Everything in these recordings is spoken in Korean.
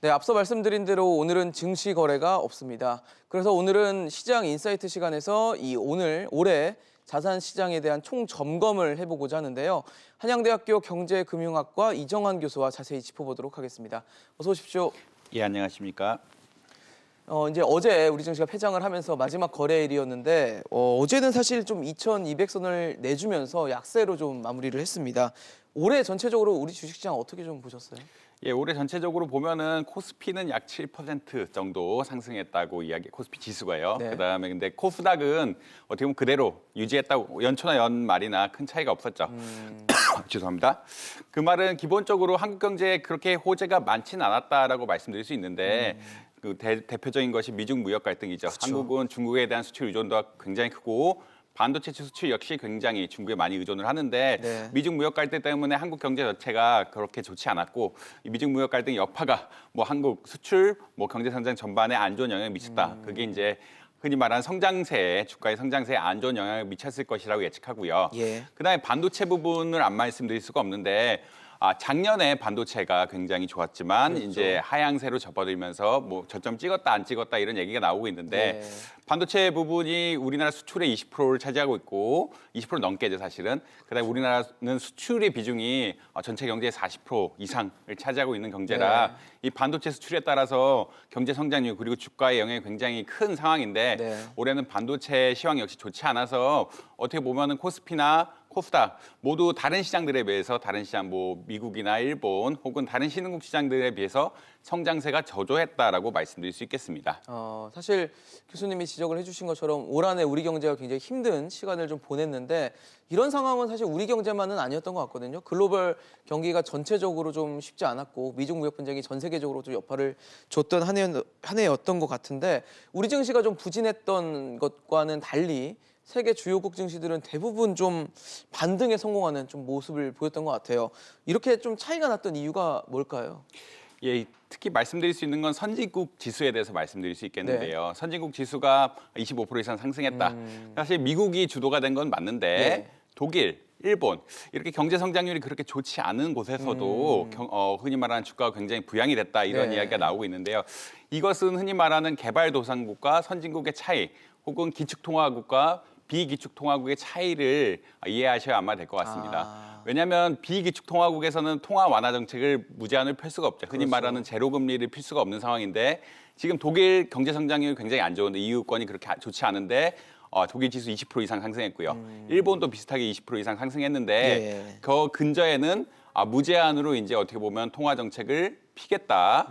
네, 앞서 말씀드린 대로 오늘은 증시 거래가 없습니다. 그래서 오늘은 시장 인사이트 시간에서 올해 자산 시장에 대한 총 점검을 해보고자 하는데요. 한양대학교 경제금융학과 이정환 교수와 자세히 짚어보도록 하겠습니다. 어서 오십시오. 예, 안녕하십니까. 이제 어제 우리 증시가 폐장을 하면서 마지막 거래일이었는데 어제는 사실 좀 2,200선을 내주면서 약세로 좀 마무리를 했습니다. 올해 전체적으로 우리 주식시장 어떻게 좀 보셨어요? 예, 올해 전체적으로 보면은 코스피는 약 7% 정도 상승했다고 코스피 지수가요. 네. 그다음에 근데 코스닥은 어떻게 보면 그대로 유지했다고 연초나 연말이나 큰 차이가 없었죠. 죄송합니다. 그 말은 기본적으로 한국 경제에 그렇게 호재가 많지는 않았다라고 말씀드릴 수 있는데 그 대표적인 것이 미중 무역 갈등이죠. 그쵸. 한국은 중국에 대한 수출 의존도가 굉장히 크고 반도체 수출 역시 굉장히 중국에 많이 의존을 하는데 네. 미중 무역 갈등 때문에 한국 경제 자체가 그렇게 좋지 않았고 이 미중 무역 갈등 여파가 뭐 한국 수출, 뭐 경제 성장 전반에 안 좋은 영향을 미쳤다. 그게 이제 흔히 말하는 성장세에 주가의 성장세에 안 좋은 영향을 미쳤을 것이라고 예측하고요. 예. 그다음에 반도체 부분을 안 말씀드릴 수가 없는데 작년에 반도체가 굉장히 좋았지만 그렇죠. 이제 하향세로 접어들면서 뭐 저점 찍었다 안 찍었다 이런 얘기가 나오고 있는데 네. 반도체 부분이 우리나라 수출의 20%를 차지하고 있고 20% 넘게죠 사실은. 그다음에 우리나라는 수출의 비중이 전체 경제의 40% 이상을 차지하고 있는 경제라 네. 이 반도체 수출에 따라서 경제 성장률 그리고 주가의 영향이 굉장히 큰 상황인데 네. 올해는 반도체 시황 역시 좋지 않아서 어떻게 보면은 코스피나 코스닥 모두 다른 시장들에 비해서 다른 시장 뭐 미국이나 일본 혹은 다른 신흥국 시장들에 비해서 성장세가 저조했다라고 말씀드릴 수 있겠습니다. 사실 교수님이 지적을 해주신 것처럼 올 한해 우리 경제가 굉장히 힘든 시간을 좀 보냈는데 이런 상황은 사실 우리 경제만은 아니었던 것 같거든요. 글로벌 경기가 전체적으로 좀 쉽지 않았고 미중 무역 분쟁이 전 세계적으로 좀 여파를 줬던 한 해였던 것 같은데 우리 증시가 좀 부진했던 것과는 달리 세계 주요국 증시들은 대부분 좀 반등에 성공하는 좀 모습을 보였던 것 같아요. 이렇게 좀 차이가 났던 이유가 뭘까요? 예, 특히 말씀드릴 수 있는 건 선진국 지수에 대해서 말씀드릴 수 있겠는데요. 선진국 지수가 25% 이상 상승했다. 사실 미국이 주도가 된 건 맞는데 네. 독일, 일본 이렇게 경제 성장률이 그렇게 좋지 않은 곳에서도 흔히 말하는 주가가 굉장히 부양이 됐다 이런 네. 이야기가 나오고 있는데요. 이것은 흔히 말하는 개발도상국과 선진국의 차이 혹은 기축통화국과 비기축통화국의 차이를 이해하셔야 아마 될 것 같습니다. 왜냐하면 비기축통화국에서는 통화 완화 정책을 무제한을 펼 수가 없죠. 흔히 그렇죠. 말하는 제로 금리를 필 수가 없는 상황인데 지금 독일 경제 성장률이 굉장히 안 좋은데 EU권이 그렇게 좋지 않은데 독일 지수 20% 이상 상승했고요. 일본도 비슷하게 20% 이상 상승했는데 예. 그 근저에는 무제한으로 이제 어떻게 보면 통화 정책을 피겠다.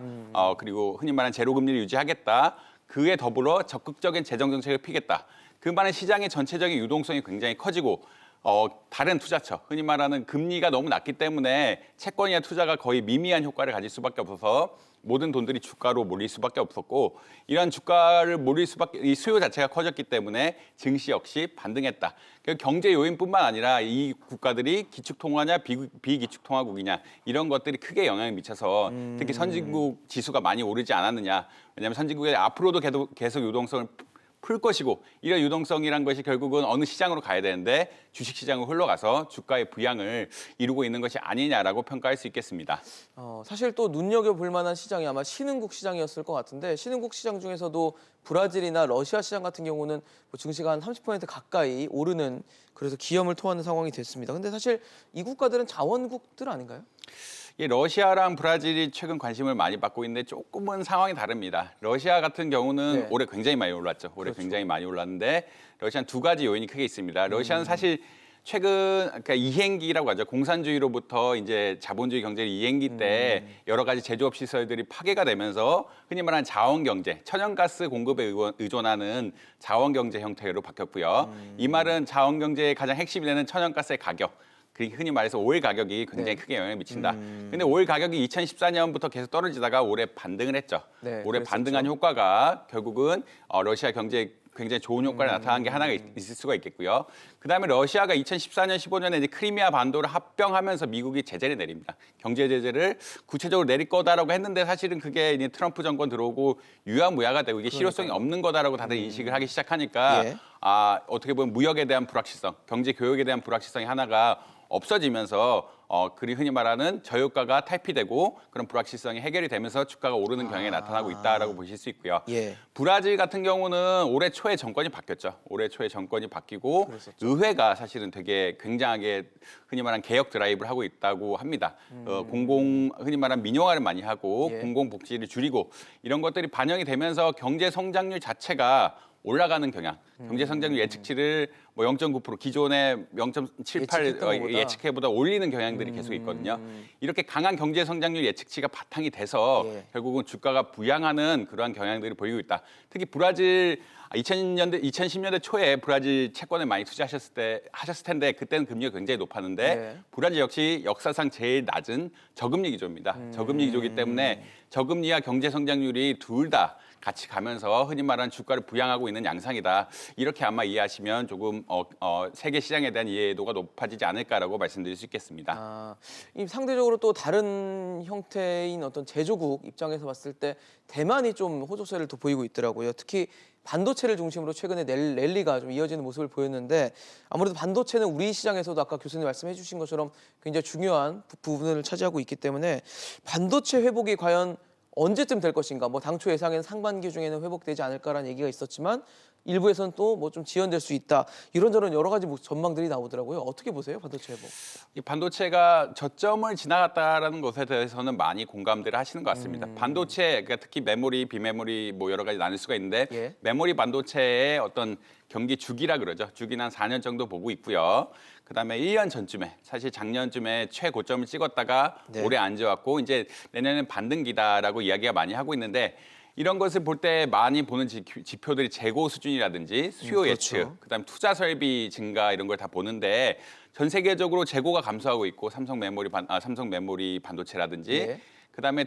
그리고 흔히 말하는 제로 금리를 유지하겠다. 그에 더불어 적극적인 재정 정책을 피겠다. 그 말은 시장의 전체적인 유동성이 굉장히 커지고 다른 투자처, 흔히 말하는 금리가 너무 낮기 때문에 채권이나 투자가 거의 미미한 효과를 가질 수밖에 없어서 모든 돈들이 주가로 몰릴 수밖에 없었고 이러한 주가를 몰릴 수밖에 이 수요 자체가 커졌기 때문에 증시 역시 반등했다. 경제 요인뿐만 아니라 이 국가들이 기축통화냐 비기축통화국이냐 이런 것들이 크게 영향을 미쳐서 특히 선진국 지수가 많이 오르지 않았느냐. 왜냐하면 선진국에 앞으로도 계속 유동성을 풀 것이고 이런 유동성이란 것이 결국은 어느 시장으로 가야 되는데 주식시장으로 흘러가서 주가의 부양을 이루고 있는 것이 아니냐라고 평가할 수 있겠습니다. 사실 또 눈여겨볼 만한 시장이 아마 신흥국 시장이었을 것 같은데 신흥국 시장 중에서도 브라질이나 러시아 시장 같은 경우는 뭐 증시가 한 30% 가까이 오르는 그래서 기염을 토하는 상황이 됐습니다. 근데 사실 이 국가들은 자원국들 아닌가요? 이 러시아랑 브라질이 최근 관심을 많이 받고 있는데 조금은 상황이 다릅니다. 러시아 같은 경우는 네. 올해 굉장히 많이 올랐죠. 올해 그렇죠. 굉장히 많이 올랐는데 러시아는 두 가지 요인이 크게 있습니다. 러시아는 사실 최근 그러니까 이행기라고 하죠. 공산주의로부터 이제 자본주의 경제 이행기 때 여러 가지 제조업 시설들이 파괴가 되면서 흔히 말하는 자원 경제, 천연가스 공급에 의존하는 자원 경제 형태로 바뀌었고요. 이 말은 자원 경제의 가장 핵심이 되는 천연가스의 가격. 흔히 말해서 오일 가격이 굉장히 네. 크게 영향을 미친다. 근데 오일 가격이 2014년부터 계속 떨어지다가 올해 반등을 했죠. 네, 올해 그랬었죠. 반등한 효과가 결국은 러시아 경제에 굉장히 좋은 효과를 나타난 게 하나가 있을 수가 있겠고요. 그다음에 러시아가 2014년, 15년에 이제 크리미아 반도를 합병하면서 미국이 제재를 내립니다. 경제 제재를 구체적으로 내릴 거다라고 했는데 사실은 그게 이제 트럼프 정권 들어오고 유야무야가 되고 이게 실효성이 없는 거다라고 다들 인식을 하기 시작하니까 예. 어떻게 보면 무역에 대한 불확실성, 경제 교역에 대한 불확실성이 하나가 없어지면서 그리 흔히 말하는 저효과가 탈피되고 그런 불확실성이 해결이 되면서 주가가 오르는 경향이 나타나고 있다라고 보실 수 있고요. 예. 브라질 같은 경우는 올해 초에 정권이 바뀌었죠. 올해 초에 정권이 바뀌고 그랬었죠. 의회가 사실은 되게 굉장하게 흔히 말하는 개혁 드라이브를 하고 있다고 합니다. 흔히 말하는 민영화를 많이 하고 예. 공공복지를 줄이고 이런 것들이 반영이 되면서 경제 성장률 자체가 올라가는 경향, 경제 성장률 예측치를 뭐 0.9% 기존의 0.78 예측했던 것보다. 예측해보다 올리는 경향들이 계속 있거든요. 이렇게 강한 경제 성장률 예측치가 바탕이 돼서 예. 결국은 주가가 부양하는 그러한 경향들이 보이고 있다. 특히 브라질 2010년대 초에 브라질 채권에 많이 하셨을 텐데 그때는 금리가 굉장히 높았는데 네. 브라질 역시 역사상 제일 낮은 저금리 기조입니다. 저금리 기조이기 때문에 저금리와 경제 성장률이 둘 다 같이 가면서 흔히 말하는 주가를 부양하고 있는 양상이다. 이렇게 아마 이해하시면 조금 세계 시장에 대한 이해도가 높아지지 않을까라고 말씀드릴 수 있겠습니다. 이 상대적으로 또 다른 형태인 어떤 제조국 입장에서 봤을 때 대만이 좀 호조세를 더 보이고 있더라고요. 특히 반도체를 중심으로 최근에 랠리가 좀 이어지는 모습을 보였는데 아무래도 반도체는 우리 시장에서도 아까 교수님 말씀해 주신 것처럼 굉장히 중요한 부분을 차지하고 있기 때문에 반도체 회복이 과연 언제쯤 될 것인가? 뭐 당초 예상에는 상반기 중에는 회복되지 않을까라는 얘기가 있었지만 일부에서는 또 뭐 좀 지연될 수 있다. 이런저런 여러 가지 전망들이 나오더라고요. 어떻게 보세요, 반도체 회복? 이 반도체가 저점을 지나갔다라는 것에 대해서는 많이 공감들을 하시는 것 같습니다. 반도체, 그러니까 특히 메모리, 비메모리 뭐 여러 가지 나눌 수가 있는데 예. 메모리 반도체의 어떤 경기 주기라 그러죠. 주기는 한 4년 정도 보고 있고요. 그다음에 1년 전쯤에 사실 작년쯤에 최고점을 찍었다가 네. 올해 앉아왔고 이제 내년에는 반등기다라고 이야기가 많이 하고 있는데 이런 것을 볼 때 많이 보는 지표들이 재고 수준이라든지 수요 그렇죠. 예측, 그다음 투자 설비 증가 이런 걸 다 보는데 전 세계적으로 재고가 감소하고 있고 삼성 메모리 반도체라든지 예. 그다음에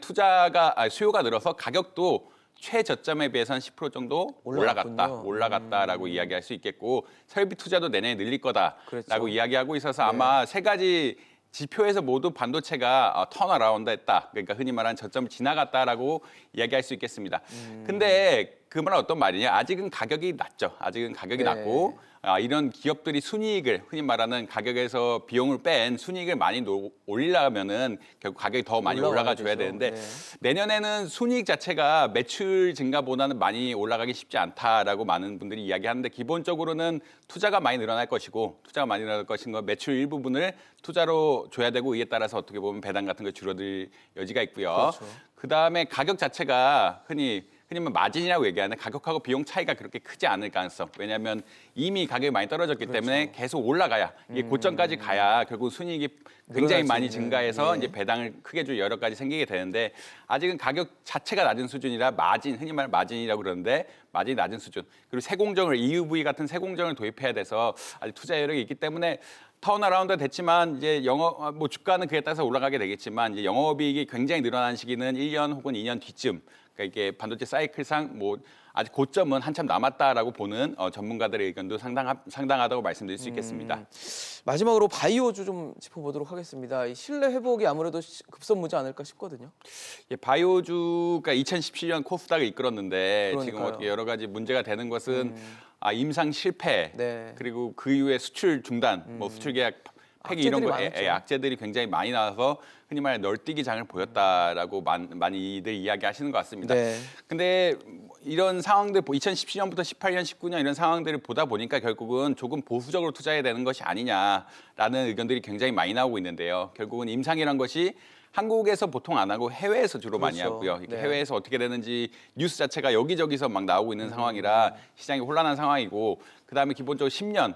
수요가 늘어서 가격도 최저점에 비해서는 10% 정도 올라갔군요. 올라갔다라고 이야기할 수 있겠고 설비 투자도 내년에 늘릴 거다라고 그렇죠. 이야기하고 있어서 아마 세 가지 지표에서 모두 반도체가 턴어라운드 했다. 그러니까 흔히 말하는 저점을 지나갔다라고 이야기할 수 있겠습니다. 근데 그 말은 어떤 말이냐? 아직은 가격이 낮죠. 아직은 가격이 네. 낮고 이런 기업들이 순이익을 흔히 말하는 가격에서 비용을 뺀 순이익을 많이 올리려면은 결국 가격이 더 많이 올라가줘야 되죠. 되는데 네. 내년에는 순이익 자체가 매출 증가보다는 많이 올라가기 쉽지 않다라고 많은 분들이 이야기하는데 기본적으로는 투자가 많이 늘어날 것이고 투자가 많이 늘어날 것인 건 매출 일부분을 투자로 줘야 되고 이에 따라서 어떻게 보면 배당 같은 거 줄어들 여지가 있고요. 그렇죠. 그다음에 가격 자체가 흔히 마진이라고 얘기하는 가격하고 비용 차이가 그렇게 크지 않을 가능성. 왜냐하면 이미 가격이 많이 떨어졌기 때문에 계속 올라가야 이게 고점까지 가야 결국 순이익이 굉장히 늘어날 수 많이 있는, 증가해서 예. 이제 배당을 크게 줄 여러 가지 생기게 되는데 아직은 가격 자체가 낮은 수준이라 흔히 말하는 마진이라고 그러는데 마진이 낮은 수준. 그리고 EUV 같은 새 공정을 도입해야 돼서 아직 투자 여력이 있기 때문에 턴어라운드 됐지만 이제 주가는 그에 따라서 올라가게 되겠지만 이제 영업이익이 굉장히 늘어나는 시기는 1년 혹은 2년 뒤쯤. 그러니까 이게 반도체 사이클상 아직 고점은 한참 남았다라고 보는 전문가들의 의견도 상당하다고 말씀드릴 수 있겠습니다. 마지막으로 바이오주 좀 짚어보도록 하겠습니다. 이 실내 회복이 아무래도 급선무지 않을까 싶거든요. 예, 바이오주가 2017년 코스닥을 이끌었는데 지금 그러니까요. 어떻게 여러 가지 문제가 되는 것은 임상 실패 네. 그리고 그 이후에 수출 중단, 수출 계약 폐기 이런 악재들이 많았죠. 악재들이 굉장히 많이 나와서 흔히 말해 널뛰기 장을 보였다라고 많이들 이야기하시는 것 같습니다. 네. 근데 이런 상황들 2017년부터 18년, 19년 이런 상황들을 보다 보니까 결국은 조금 보수적으로 투자해야 되는 것이 아니냐라는 의견들이 굉장히 많이 나오고 있는데요. 결국은 임상이란 것이 한국에서 보통 안 하고 해외에서 주로 많이 그렇죠. 하고요. 이렇게 네. 해외에서 어떻게 되는지 뉴스 자체가 여기저기서 막 나오고 있는 상황이라 시장이 혼란한 상황이고 그다음에 기본적으로 10년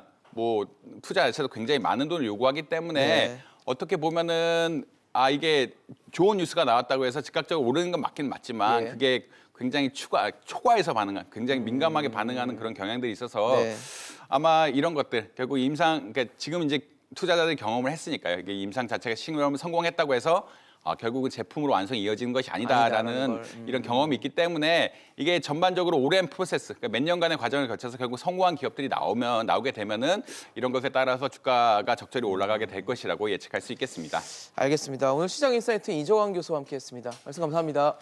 투자 자체도 굉장히 많은 돈을 요구하기 때문에 네. 어떻게 보면은 이게 좋은 뉴스가 나왔다고 해서 즉각적으로 오르는 건 맞긴 맞지만 예. 그게 굉장히 초과해서 반응한 굉장히 민감하게 반응하는 그런 경향들이 있어서 네. 아마 이런 것들 결국 그러니까 지금 이제 투자자들이 경험을 했으니까요. 이게 임상 자체가 실험을 성공했다고 해서 결국은 제품으로 완성이 이어지는 것이 아니다라는 아니다라는 걸. 이런 경험이 있기 때문에 이게 전반적으로 오랜 프로세스, 그러니까 몇 년간의 과정을 거쳐서 결국 성공한 기업들이 나오게 되면은 이런 것에 따라서 주가가 적절히 올라가게 될 것이라고 예측할 수 있겠습니다. 알겠습니다. 오늘 시장인사이트 이정환 교수와 함께했습니다. 말씀 감사합니다.